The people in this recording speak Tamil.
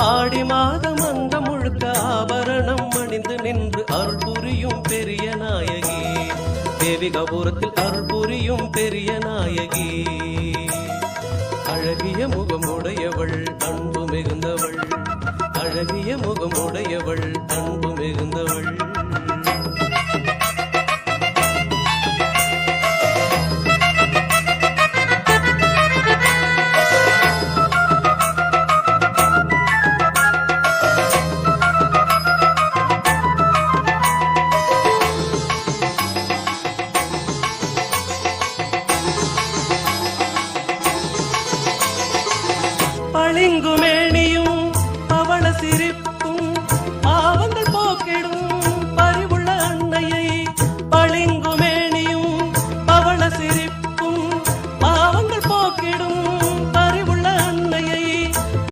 ஆடி மாதம் அந்த முழுக்க ஆபரணம் அணிந்து நின்று அருள் புரியும் பெரிய நாயகி, தேவி கபூரத்தில் அருள் புரியும் பெரிய நாயகி. அழகிய முகமுடையவள் அன்பு மிகுந்தவள், அழகிய முகமுடையவள் அன்பு மிகுந்தவள். பளிங்குமேனியும் அவள சிரிப்பு